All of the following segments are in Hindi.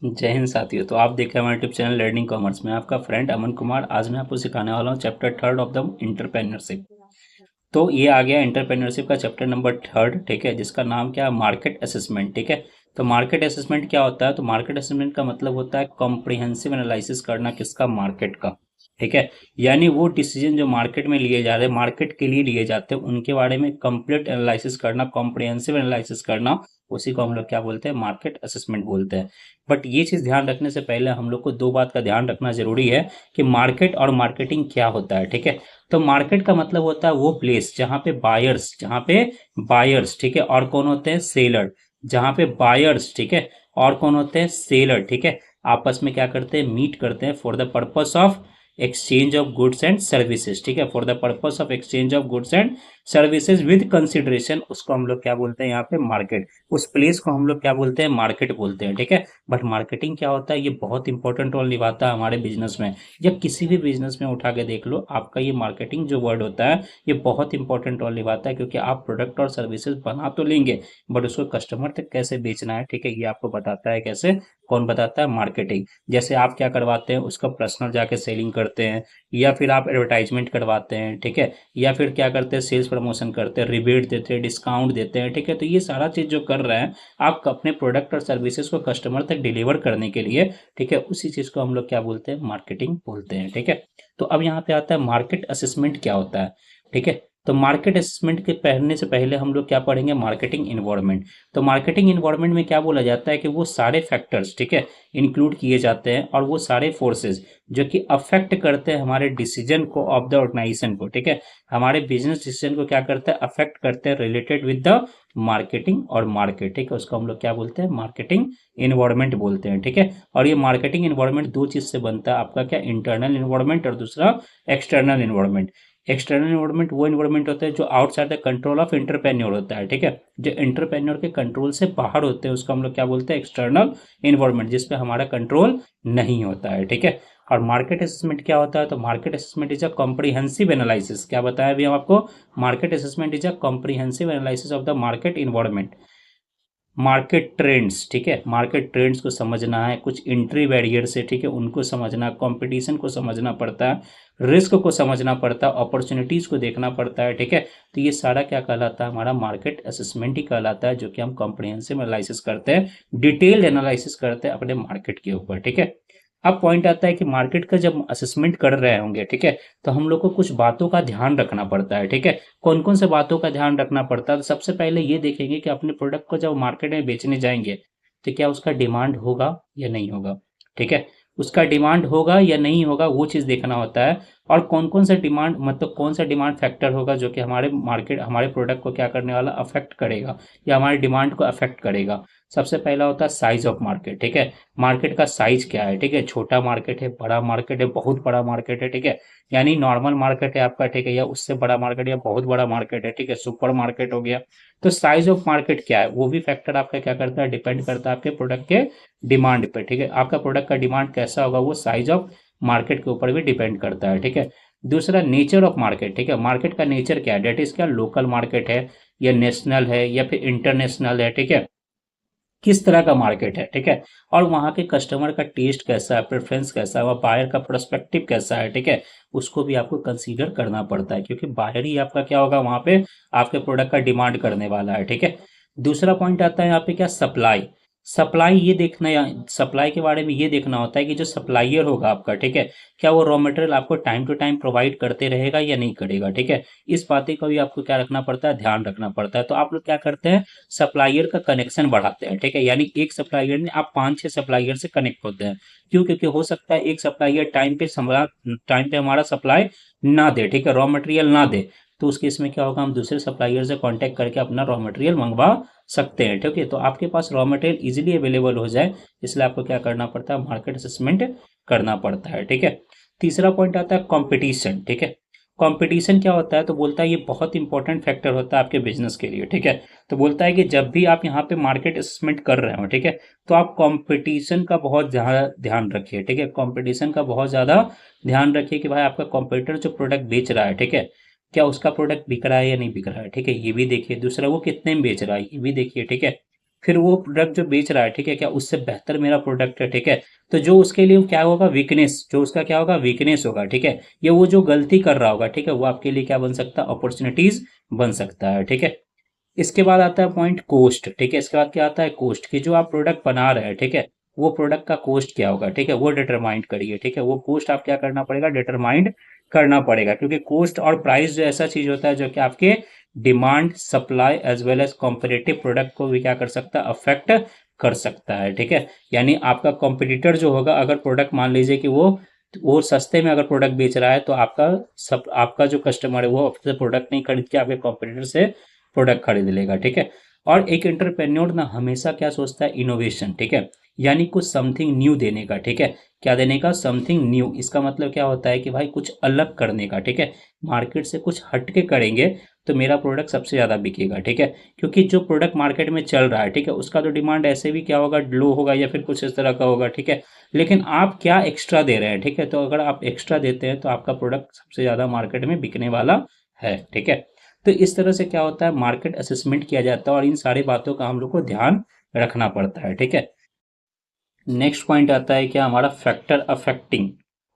जय हिंद साथियों। तो आप देख रहे हैं हमारे यूट्यूब चैनल लर्निंग कॉमर्स में। आपका फ्रेंड अमन कुमार। आज मैं आपको सिखाने वाला हूँ chapter third of the entrepreneurship. तो ये आ गया इंटरप्रेन्योरशिप का चैप्टर नंबर थर्ड, ठीक है, जिसका नाम क्या है, मार्केट असेसमेंट। ठीक है, तो मार्केट असेसमेंट क्या होता है? तो मार्केट असेसमेंट का मतलब होता है कॉम्प्रिहेंसिव एनालिसिस करना, किसका, मार्केट का। ठीक है, यानी वो डिसीजन जो मार्केट में लिए जा रहे हैं, मार्केट के लिए लिए जाते हैं, उनके बारे में कंप्लीट एनालिसिस करना, कॉम्प्रिहेंसिव एनालिसिस करना, उसी को हम लोग क्या बोलते हैं, मार्केट असेसमेंट बोलते हैं। बट ये चीज़ ध्यान रखने से पहले हम लोग को दो बात का ध्यान रखना जरूरी है कि मार्केट और मार्केटिंग क्या होता है। ठीक है, तो मार्केट का मतलब होता है वो प्लेस जहाँ पे बायर्स, ठीक है, और कौन होते हैं, सेलर। जहाँ पे बायर्स, ठीक है, और कौन होते हैं, सेलर। ठीक है, आपस में क्या करते हैं, मीट करते हैं for the purpose of exchange of goods and services. ठीक है, for the purpose of exchange of goods and services with consideration, उसको हम लोग क्या बोलते हैं यहाँ पे, मार्केट। उस प्लेस को हम लोग क्या बोलते हैं, मार्केट बोलते हैं। ठीक है, बट मार्केटिंग क्या होता है, ये बहुत इंपॉर्टेंट रोल निभाता है हमारे बिजनेस में। या किसी भी बिजनेस में उठा के देख लो, आपका ये मार्केटिंग जो वर्ड होता है, ये बहुत इंपॉर्टेंट रोल निभाता है। क्योंकि आप प्रोडक्ट और सर्विसेज बना तो लेंगे, बट उसको कस्टमर तक कैसे बेचना है, ठीक है, ये आपको बताता है। कैसे, कौन बताता है, मार्केटिंग। जैसे आप क्या करवाते हैं, उसका पर्सनल जाके सेलिंग करते हैं, या फिर आप एडवर्टाइजमेंट करवाते हैं, ठीक है, या फिर क्या करते हैं, सेल्स प्रमोशन करते हैं, रिबेट देते हैं, डिस्काउंट देते हैं। ठीक है, तो ये सारा चीज़ जो कर रहे हैं आप अपने प्रोडक्ट और सर्विसेज को कस्टमर तक डिलीवर करने के लिए, ठीक है, उसी चीज़ को हम लोग क्या बोलते हैं, मार्केटिंग बोलते हैं। ठीक है, तो अब यहाँ पे आता है मार्केट असेसमेंट क्या होता है। ठीक है, तो मार्केट असेसमेंट के पढ़ने से पहले हम लोग क्या पढ़ेंगे, मार्केटिंग इन्वायरमेंट। तो मार्केटिंग इन्वायरमेंट में क्या बोला जाता है कि वो सारे फैक्टर्स, ठीक है, इंक्लूड किए जाते हैं, और वो सारे फोर्सेस जो कि अफेक्ट करते हैं हमारे डिसीजन को ऑफ द ऑर्गेनाइजेशन को, ठीक है, हमारे बिजनेस डिसीजन को क्या करते हैं, अफेक्ट करते हैं, रिलेटेड विद द मार्केटिंग और मार्केट। ठीक है, उसको हम लोग क्या बोलते हैं, मार्केटिंग इन्वायरमेंट बोलते हैं। ठीक है, और ये मार्केटिंग इन्वायरमेंट दो चीज से बनता है आपका, क्या, इंटरनल इन्वायरमेंट और दूसरा एक्सटर्नल इन्वायरमेंट। एक्सटर्नल इन्वायरमेंट वो इन्वायरमेंट होता है जो outside the control of entrepreneur होता है। ठीक है, जो इंटरप्रेन्योर के कंट्रोल से बाहर होते हैं, उसको हम लोग क्या बोलते हैं, एक्सटर्नल इन्वायरमेंट, जिसपे हमारा कंट्रोल नहीं होता है। ठीक है, और मार्केट असेसमेंट क्या होता है? तो market assessment is a comprehensive analysis. क्या बताया अभी हम आपको, market assessment is a comprehensive analysis of the market environment, market trends. ठीक है, मार्केट ट्रेंड्स को समझना है, कुछ एंट्री बैरियर से, ठीक है, उनको समझना, कंपटीशन को समझना पड़ता है, रिस्क को समझना पड़ता है, अपॉर्चुनिटीज को देखना पड़ता है। ठीक है, तो ये सारा क्या कहलाता है, हमारा मार्केट असेसमेंट ही कहलाता है, जो कि हम कॉम्प्रिहेंसिव एनालिसिस करते हैं, डिटेल्ड एनालिसिस करते हैं अपने मार्केट के ऊपर। ठीक है, अब पॉइंट आता है कि मार्केट का जब असेसमेंट कर रहे होंगे, ठीक है, तो हम लोग को कुछ बातों का ध्यान रखना पड़ता है। ठीक है, कौन कौन से बातों का ध्यान रखना पड़ता है? तो सबसे पहले ये देखेंगे कि अपने प्रोडक्ट को जब मार्केट में बेचने जाएंगे, तो क्या उसका डिमांड होगा या नहीं होगा। ठीक है, उसका डिमांड होगा या नहीं होगा, वो चीज़ देखना होता है। और कौन कौन सा डिमांड, मतलब कौन सा डिमांड फैक्टर होगा जो कि हमारे मार्केट, हमारे प्रोडक्ट को क्या करने वाला, अफेक्ट करेगा, या हमारे डिमांड को अफेक्ट करेगा। सबसे पहला होता है साइज ऑफ मार्केट। ठीक है, मार्केट का साइज क्या है, ठीक है, छोटा मार्केट है, बड़ा मार्केट है, बहुत बड़ा मार्केट है। ठीक है, यानी नॉर्मल मार्केट है आपका, ठीक है, या उससे बड़ा मार्केट, या बहुत बड़ा मार्केट है, ठीक है, सुपर मार्केट हो गया। तो साइज ऑफ मार्केट क्या है, वो भी फैक्टर आपका क्या करता है, डिपेंड करता है आपके प्रोडक्ट के डिमांड पे। ठीक है, आपका प्रोडक्ट का डिमांड कैसा होगा, वो साइज ऑफ मार्केट के ऊपर भी डिपेंड करता है। ठीक है, दूसरा नेचर ऑफ मार्केट। ठीक है, मार्केट का नेचर क्या है, डेट इज क्या, लोकल मार्केट है, या नेशनल है, या फिर इंटरनेशनल है। ठीक है, किस तरह का मार्केट है। ठीक है, और वहाँ के कस्टमर का टेस्ट कैसा है, प्रेफरेंस कैसा है, वह बायर का पर्सपेक्टिव कैसा है। ठीक है, उसको भी आपको कंसीडर करना पड़ता है, क्योंकि बायर ही आपका क्या होगा, वहाँ पे आपके प्रोडक्ट का डिमांड करने वाला है। ठीक है, दूसरा पॉइंट आता है यहाँ पे, क्या, सप्लाई। सप्लाई ये देखना, सप्लाई के बारे में ये देखना होता है कि जो सप्लायर होगा आपका, ठीक है, क्या वो रॉ मटेरियल आपको टाइम टू टाइम प्रोवाइड करते रहेगा या नहीं करेगा। ठीक है, इस बातें का भी आपको क्या रखना पड़ता है, ध्यान रखना पड़ता है। तो आप लोग क्या करते हैं, सप्लायर का कनेक्शन बढ़ाते हैं। ठीक है, यानी एक सप्लायर में आप 5-6 सप्लायर से कनेक्ट होते हैं। क्यों? क्योंकि हो सकता है एक सप्लायर टाइम पे हमारा सप्लाई ना दे, ठीक है, रॉ मटेरियल ना दे। तो उस केस में क्या होगा, हम दूसरे सप्लायर से कांटेक्ट करके अपना रॉ मटेरियल मंगवा सकते हैं। ठीक है, तो आपके पास रॉ मटेरियल इजीली अवेलेबल हो जाए, इसलिए आपको क्या करना पड़ता है, मार्केट असेसमेंट करना पड़ता है। ठीक है, तीसरा पॉइंट आता है कंपटीशन। ठीक है, कंपटीशन क्या होता है? तो बोलता है ये बहुत इंपॉर्टेंट फैक्टर होता है आपके बिजनेस के लिए। ठीक है, तो बोलता है कि जब भी आप यहाँ पे मार्केट असेसमेंट कर रहे हो, ठीक है, तो आप कंपटीशन का बहुत ज़्यादा ध्यान रखिए। ठीक है, कंपटीशन का बहुत ज़्यादा ध्यान रखिए कि भाई आपका कंपटीटर जो प्रोडक्ट बेच रहा है, ठीक है, क्या उसका प्रोडक्ट बिक रहा है या नहीं बिक रहा है। ठीक है, ये भी देखिए। दूसरा, वो कितने में बेच रहा है, ये भी देखिए। ठीक है, फिर वो प्रोडक्ट जो बेच रहा है, ठीक है, क्या उससे बेहतर मेरा प्रोडक्ट है, ठीक है, तो जो उसके लिए क्या होगा, वीकनेस, जो उसका क्या होगा, वीकनेस होगा, ठीक है, ये वो जो गलती कर रहा होगा, ठीक है, वो आपके लिए क्या बन सकता है, अपॉर्चुनिटीज बन सकता है, ठीक है। इसके बाद आता है पॉइंट कोस्ट, ठीक है, इसके बाद क्या आता है, कोस्ट, कि जो आप प्रोडक्ट बना रहे हैं, ठीक है, वो प्रोडक्ट का कोस्ट क्या होगा, ठीक है, वो डिटरमाइंड करिए, ठीक है, वो कोस्ट आप क्या करना पड़ेगा, डिटरमाइंड करना पड़ेगा, क्योंकि कोस्ट और प्राइस जो ऐसा चीज होता है जो कि आपके demand, supply as well as competitive product को भी क्या कर सकता है, अफेक्ट कर सकता है, ठीक है। यानी आपका कॉम्पिटिटर जो होगा, अगर प्रोडक्ट मान लीजिए कि वो सस्ते में अगर प्रोडक्ट बेच रहा है, तो आपका जो कस्टमर है वो आपसे प्रोडक्ट नहीं खरीद के आपके कॉम्पिटिटर से प्रोडक्ट खरीद लेगा, ठीक है। और एक एंटरप्रेन्योर ना हमेशा क्या सोचता है, इनोवेशन, ठीक है, यानी कुछ समथिंग न्यू देने का, ठीक है, क्या देने का, समथिंग न्यू। इसका मतलब क्या होता है कि भाई कुछ अलग करने का, ठीक है, मार्केट से कुछ हटके करेंगे तो मेरा प्रोडक्ट सबसे ज़्यादा बिकेगा, ठीक है, क्योंकि जो प्रोडक्ट मार्केट में चल रहा है, ठीक है, उसका तो डिमांड ऐसे भी क्या होगा, लो होगा या फिर कुछ इस तरह का होगा, ठीक है, लेकिन आप क्या एक्स्ट्रा दे रहे हैं, ठीक है, तो अगर आप एक्स्ट्रा देते हैं तो आपका प्रोडक्ट सबसे ज़्यादा मार्केट में बिकने वाला है, ठीक है। तो इस तरह से क्या होता है, मार्केट असेसमेंट किया जाता है और इन सारी बातों का हम लोग को ध्यान रखना पड़ता है, ठीक है। नेक्स्ट पॉइंट आता है क्या हमारा, factor affecting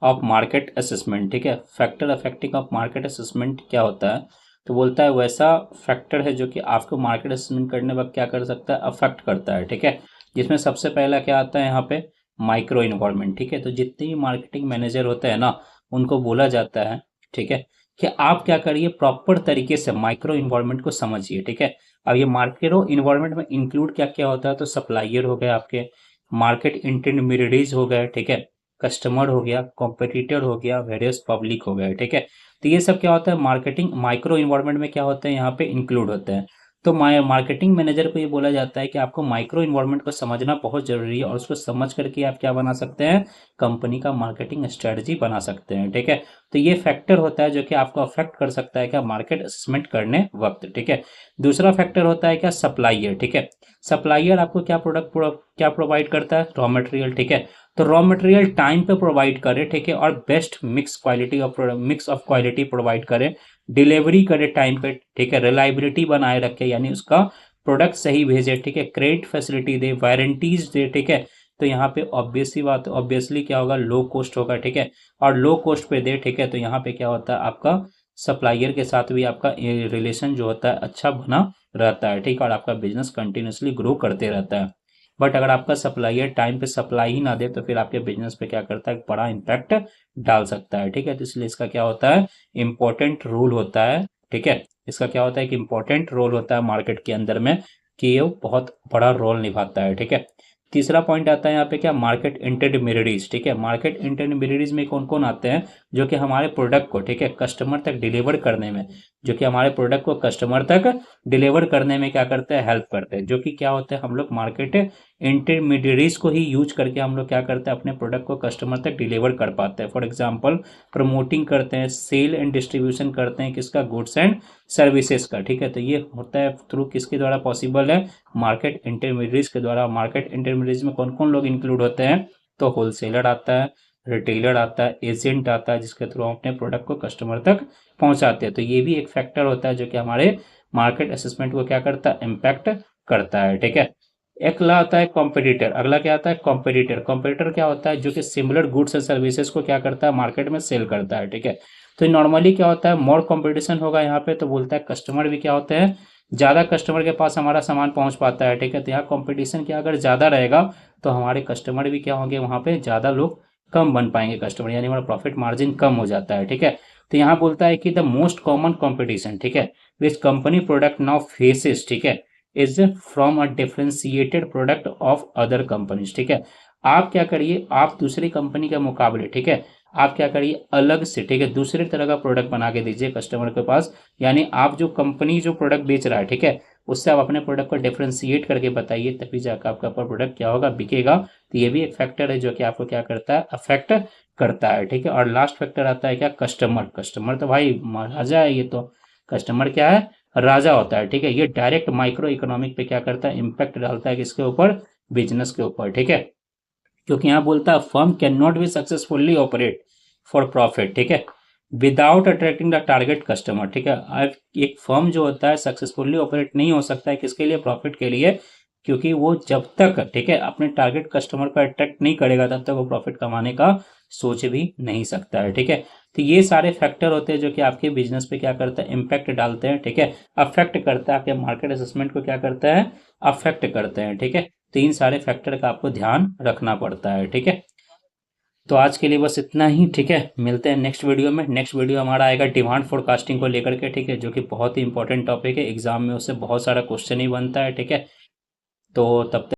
of market assessment, ठीक है, factor affecting of market assessment क्या होता है, तो बोलता है वैसा फैक्टर है जो कि आपको मार्केट असेसमेंट करने वक्त क्या कर सकता है, अफेक्ट करता है, ठीक है, जिसमें सबसे पहला क्या आता है यहाँ पे, माइक्रो इन्वायरमेंट, ठीक है, तो जितने भी मार्केटिंग मैनेजर होते हैं ना, उनको बोला जाता है, ठीक है, कि आप क्या करिए, प्रॉपर तरीके से माइक्रो इन्वायरमेंट को समझिए, ठीक है। अब ये माइक्रो इन्वायरमेंट में इंक्लूड क्या क्या होता है, तो सप्लायर हो गए आपके, मार्केट इंटरमीडिएटरीज हो गए, ठीक है, कस्टमर हो गया, कॉम्पिटिटर हो गया, वेरियस पब्लिक हो गए, ठीक है। तो ये सब क्या होता है, मार्केटिंग माइक्रो इन्वायरमेंट में क्या होते हैं, यहाँ पे इंक्लूड होते हैं। तो मार्केटिंग मैनेजर को ये बोला जाता है कि आपको माइक्रो इन्वायरमेंट को समझना बहुत जरूरी है, और उसको समझ करके आप क्या बना सकते हैं, कंपनी का मार्केटिंग स्ट्रेटजी बना सकते हैं, ठीक है। तो ये फैक्टर होता है जो कि आपको अफेक्ट कर सकता है क्या, मार्केट असेसमेंट करने वक्त, ठीक है। दूसरा फैक्टर होता है क्या, सप्लायर, ठीक है। सप्लायर आपको क्या क्या प्रोवाइड करता है, रॉ मटेरियल, ठीक है, तो रॉ मटेरियल टाइम पे प्रोवाइड करे, ठीक है, और best mix of quality provide करे, डिलीवरी करे टाइम पे, ठीक है, रिलायबिलिटी बनाए रखे, यानी उसका प्रोडक्ट सही भेजे, ठीक है, क्रेडिट फैसिलिटी दे, वारंटीज दे, ठीक है। तो यहाँ पे ऑब्वियसली क्या होगा, लो कॉस्ट होगा, ठीक है, और लो कॉस्ट पे दे, ठीक है, तो यहाँ पे क्या होता है, आपका सप्लायर के साथ भी आपका रिलेशन जो होता है अच्छा बना रहता है, ठीक है, और आपका बिजनेस कंटिन्यूसली ग्रो करते रहता है। बट अगर आपका सप्लायर टाइम पे सप्लाई ही ना दे तो फिर आपके बिजनेस पे क्या करता है, बड़ा इम्पैक्ट डाल सकता है, ठीक है। तो इसलिए इसका क्या होता है, इंपॉर्टेंट रोल होता है, ठीक है, इसका क्या होता है कि इंपॉर्टेंट रोल होता है मार्केट के अंदर में, कि ये बहुत बड़ा रोल निभाता है, ठीक है। तीसरा पॉइंट आता है यहाँ पे क्या, मार्केट इंटरमीडिएटरीज, ठीक है, मार्केट इंटरमीडिएटरीज में कौन कौन आते हैं, जो कि हमारे प्रोडक्ट को, ठीक है, कस्टमर तक डिलीवर करने में, जो कि हमारे प्रोडक्ट को कस्टमर तक डिलीवर करने में क्या करते हैं, हेल्प करते हैं, जो कि क्या होता है, हम लोग मार्केट इंटरमीडिएटरीज को ही यूज करके हम लोग क्या करते हैं, अपने प्रोडक्ट को कस्टमर तक डिलीवर कर पाते हैं। फॉर एग्जांपल प्रमोटिंग करते हैं, सेल एंड डिस्ट्रीब्यूशन करते हैं, किसका, गुड्स एंड सर्विसेज का, ठीक है। तो ये होता है थ्रू किसके द्वारा पॉसिबल है, मार्केट इंटरमीडिएटरीज के द्वारा। मार्केट इंटरमीडिएटरीज में कौन कौन लोग इंक्लूड होते हैं, तो होलसेलर आता है, रिटेलर आता है, एजेंट आता है, जिसके थ्रू हम अपने प्रोडक्ट को कस्टमर तक पहुंचाते हैं। तो ये भी एक फैक्टर होता है जो कि हमारे मार्केट असेसमेंट को क्या करता है, इम्पैक्ट करता है, ठीक है। अगला आता है कॉम्पिटिटर, अगला क्या आता है, कॉम्पिटिटर। कॉम्पिटिटर क्या होता है, जो कि सिमिलर गुड्स एंड सर्विसेज को क्या करता है, मार्केट में सेल करता है, ठीक है। तो नॉर्मली क्या होता है, मोर कंपटीशन होगा यहाँ पे, तो बोलता है कस्टमर भी क्या होते हैं, ज़्यादा कस्टमर के पास हमारा सामान पहुँच पाता है, ठीक है। तो यहाँ कंपटीशन क्या अगर ज़्यादा रहेगा तो हमारे कस्टमर भी क्या होंगे, वहाँ पे ज़्यादा लोग कम बन पाएंगे कस्टमर, यानी हमारा प्रॉफिट मार्जिन कम हो जाता है, ठीक है। तो यहाँ बोलता है कि द मोस्ट कॉमन कंपटीशन, ठीक है, which company product now faces, ठीक है, is from a differentiated product of other companies, ठीक है। आप क्या करिए, आप दूसरी कंपनी के मुकाबले, ठीक है, आप क्या करिए अलग से, ठीक है, दूसरे तरह का प्रोडक्ट बना के दीजिए कस्टमर के पास, यानी आप जो कंपनी जो प्रोडक्ट बेच रहा है, ठीक है, उससे आप अपने प्रोडक्ट को डिफरेंशिएट करके बताइए, तभी जाकर आपका प्रोडक्ट क्या होगा, बिकेगा। तो ये भी एक फैक्टर है जो कि आपको क्या करता है, अफेक्ट करता है, ठीक है। और लास्ट फैक्टर आता है क्या, कस्टमर। कस्टमर तो भाई राजा है, ये तो कस्टमर क्या है, राजा होता है, ठीक है। ये डायरेक्ट माइक्रो इकोनॉमिक पे क्या करता है, इम्पैक्ट डालता है किसके ऊपर, बिजनेस के ऊपर, ठीक है। क्योंकि यहाँ बोलता है firm can not be successfully operate for profit, ठीक है, without attracting the target customer, ठीक है। अब एक फर्म जो होता है सक्सेसफुली ऑपरेट नहीं हो सकता है किसके लिए, प्रॉफिट के लिए, क्योंकि वो जब तक ठीक है अपने टारगेट कस्टमर को अट्रैक्ट नहीं करेगा तब तक वो प्रॉफिट कमाने का सोच भी नहीं सकता है। ठीक है, तो ये सारे फैक्टर होते हैं जो कि आपके बिजनेस पे क्या करता है, इम्पैक्ट डालते हैं। ठीक है, अफेक्ट करता है, आपके मार्केट असेसमेंट को क्या करता है, अफेक्ट करते हैं। ठीक है, तो इन सारे फैक्टर का आपको ध्यान रखना पड़ता है। ठीक है, तो आज के लिए बस इतना ही। ठीक है, मिलते हैं नेक्स्ट वीडियो में। नेक्स्ट वीडियो हमारा आएगा डिमांड फोरकास्टिंग को लेकर के। ठीक है, जो कि बहुत ही इंपॉर्टेंट टॉपिक है, एग्जाम में उससे बहुत सारा क्वेश्चन ही बनता है। ठीक है, तो तब तक